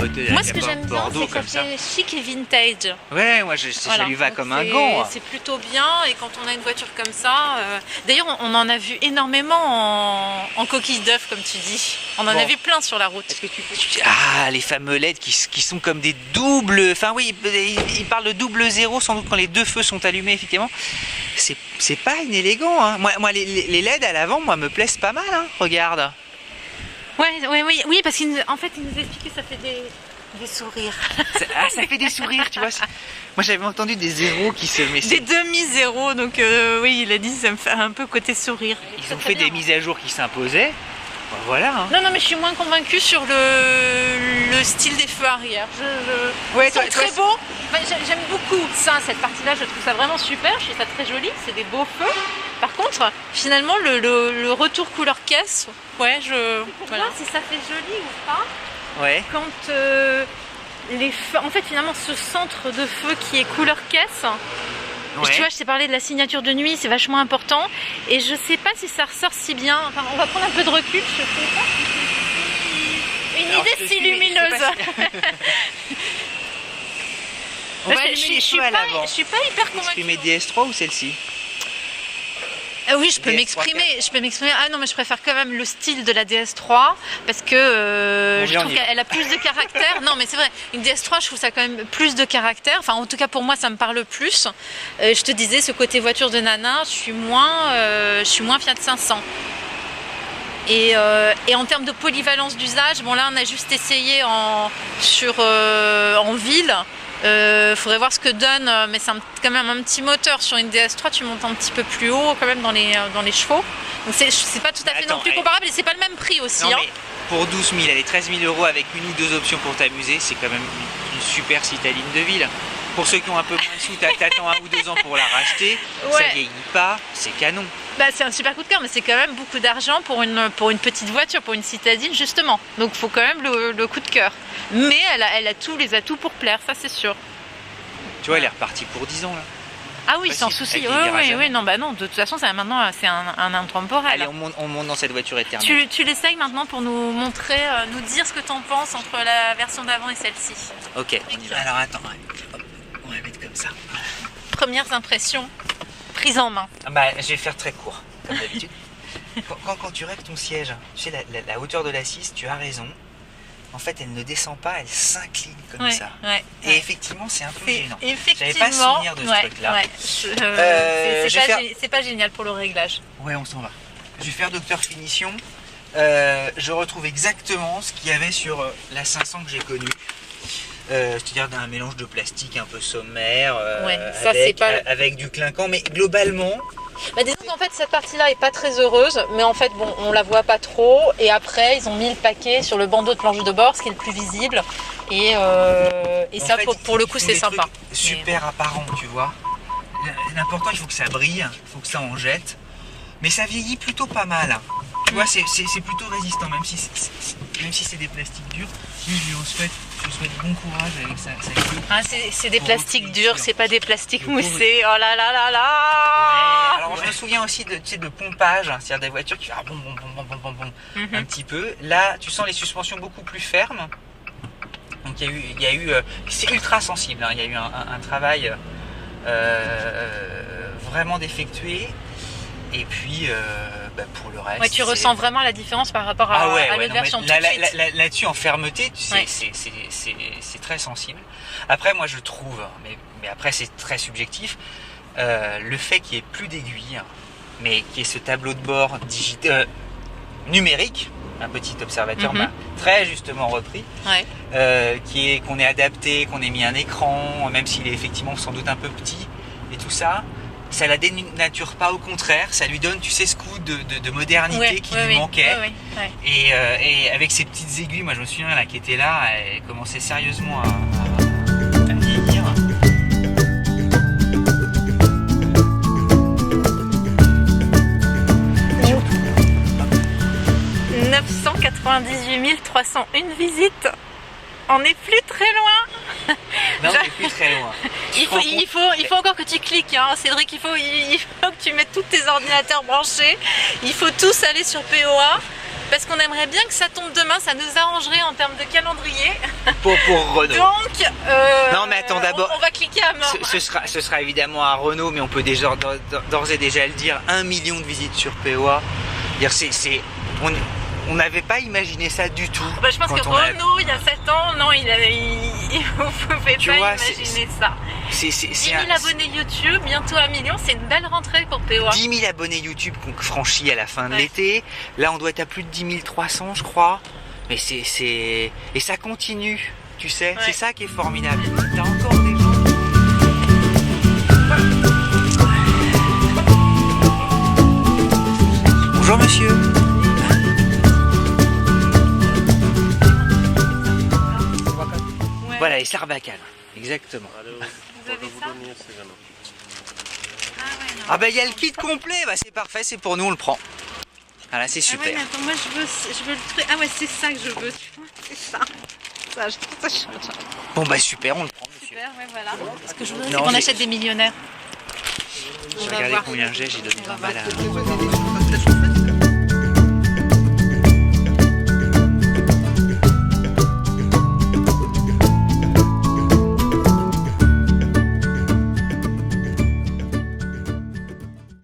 moteur, Moi, ce que j'aime bien, Bordeaux c'est comme quand ça. c'est chic et vintage. Ouais, moi, ça Voilà. lui va Donc comme un gant. c'est plutôt bien. Et quand on a une voiture comme ça, d'ailleurs, on en a vu énormément en coquille d'œuf, comme tu dis. On en a vu plein sur la route. Est-ce que Ah, les fameux LED qui sont comme des doubles. Enfin, oui, il parle de double zéro, sans doute quand les deux feux sont allumés, effectivement. C'est pas inélégant. Hein. Moi les LED à l'avant, moi, me plaisent pas mal. Hein. Regarde. Oui, parce qu'en fait, il nous expliquait que ça fait des sourires. Ça fait des sourires, tu vois. Moi, j'avais entendu des zéros qui se mettent. Des demi-zéros, donc oui, il a dit ça me fait un peu côté sourire. Ils ont fait des mises à jour qui s'imposaient. Ben, voilà. Hein. Non, mais je suis moins convaincue sur le style des feux arrière. Ouais, ils sont très beaux. Enfin, j'aime beaucoup ça, cette partie-là, je trouve ça vraiment super. Je trouve ça très joli, c'est des beaux feux. Par contre, finalement, le retour couleur caisse, ouais, voilà. Si ça fait joli ou pas. Ouais. Quand les feux, en fait, finalement, ce centre de feu qui est couleur caisse. Ouais. Tu vois, je t'ai parlé de la signature de nuit, c'est vachement important. Et je sais pas si ça ressort si bien. Enfin, on va prendre un peu de recul, je sais pas si c'est une idée si lumineuse. Je suis pas hyper convaincue. Exprimer DS3 ou celle-ci? Oui, je peux m'exprimer. Ah non, mais je préfère quand même le style de la DS3 parce que je trouve qu'elle a plus de caractère. Non, mais c'est vrai, une DS3, je trouve ça quand même plus de caractère. Enfin, en tout cas, pour moi, ça me parle plus. Je te disais, ce côté voiture de nana, je suis moins Fiat 500. Et en termes de polyvalence d'usage, bon là, on a juste essayé en ville. Faudrait voir ce que donne, mais c'est quand même un petit moteur sur une DS3, tu montes un petit peu plus haut quand même dans les chevaux. Donc c'est pas tout à fait non plus comparable et c'est pas le même prix aussi. Non, mais pour 12 000, elle est 13 000 € avec une ou deux options pour t'amuser, c'est quand même une super citadine de ville. Pour ceux qui ont un peu moins de sous, t'attends 1 ou 2 ans pour la racheter, ça vieillit pas, c'est canon. Bah, c'est un super coup de cœur, mais c'est quand même beaucoup d'argent pour une petite voiture, pour une citadine justement. Donc il faut quand même le coup de cœur. Mais elle a tous les atouts pour plaire, ça c'est sûr. Tu vois, elle est repartie pour 10 ans là. Ah oui, sans souci. Oui, non, bah non, de toute façon, maintenant c'est un intemporel. Allez, on monte dans cette voiture éternelle. Tu l'essayes maintenant pour nous montrer, nous dire ce que tu en penses entre la version d'avant et celle-ci. Ok, on y va. Alors attends, on va mettre comme ça. Premières impressions, prise en main. Bah, je vais faire très court, comme d'habitude. Quand tu règles ton siège, tu sais, la hauteur de l'assise, tu as raison. En fait, elle ne descend pas, elle s'incline comme ça. Et effectivement, c'est un peu gênant. J'avais pas souvenir de ce truc-là. C'est pas génial pour le réglage. Ouais, on s'en va. Je vais faire Docteur Finition. Je retrouve exactement ce qu'il y avait sur la 500 que j'ai connue. C'est-à-dire d'un mélange de plastique un peu sommaire, avec du clinquant, mais globalement... Bah, disons qu'en fait cette partie-là est pas très heureuse, mais en fait bon, on la voit pas trop. Et après ils ont mis le paquet sur le bandeau de planche de bord, ce qui est le plus visible. Et ça pour le coup c'est sympa. Super apparent, tu vois. L'important, il faut que ça brille, il faut que ça en jette. Mais ça vieillit plutôt pas mal. Tu vois, c'est plutôt résistant, même si c'est des plastiques durs. Oui, je lui souhaite bon courage avec sa queue. Ah, c'est des plastiques durs, c'est pas des plastiques moussés. Oh là là là là. Alors je me souviens aussi de pompage, c'est-à-dire des voitures qui font un petit peu. Là, tu sens les suspensions beaucoup plus fermes. Donc il y a eu c'est ultra sensible. Hein. Il y a eu un travail vraiment d'effectué. Et puis, pour le reste... Ouais, tu ressens vraiment la différence par rapport à l'autre version. Là-dessus, en fermeté, c'est très sensible. Après, moi, je trouve, mais après, c'est très subjectif, le fait qu'il n'y ait plus d'aiguille, mais qu'il y ait ce tableau de bord numérique, un petit observateur très justement repris, qu'on ait adapté, qu'on ait mis un écran, même s'il est effectivement sans doute un peu petit, et tout ça... Ça la dénature pas, au contraire, ça lui donne, tu sais, ce coup de modernité qui lui manquait. Et avec ces petites aiguilles, moi je me souviens, là, qui était là, elle commençait sérieusement à vieillir. « 998 301 visites. On n'est plus très loin. » Non, on n'est plus très loin. Il faut encore que tu cliques, hein. Cédric, il faut que tu mettes tous tes ordinateurs branchés. Il faut tous aller sur POA. parce qu'on aimerait bien que ça tombe demain, ça nous arrangerait en termes de calendrier. Pour Renault. Donc, non mais attends d'abord, on va cliquer à mort. Ce sera évidemment à Renault, mais on peut déjà d'ores et déjà le dire, 1 million de visites sur POA. On n'avait pas imaginé ça du tout. Bah, je pense que Renault, il y a 7 ans, non, vous ne pouvez pas imaginer ça. 10 000 abonnés YouTube, bientôt 1 million, c'est une belle rentrée pour POA. 10 000 abonnés YouTube qu'on franchit à la fin de l'été. Là, on doit être à plus de 10 300, je crois. Mais et ça continue, tu sais. C'est ça qui est formidable. T'as encore des gens. Bonjour monsieur. Voilà, les Sarbacane, exactement. Vous avez ça? Ah bah il y a le kit complet, bah c'est parfait, c'est pour nous, on le prend. Voilà, c'est super. Ah ouais, mais attends, moi je veux le truc. Ah ouais, c'est ça que je veux, tu vois, c'est ça. Ça, je trouve ça chouette. Bon bah super, on le prend monsieur. Super, ouais voilà. Ce que je voudrais, c'est qu'on achète des millionnaires. Je vais regarder combien j'ai donné 20 balles à...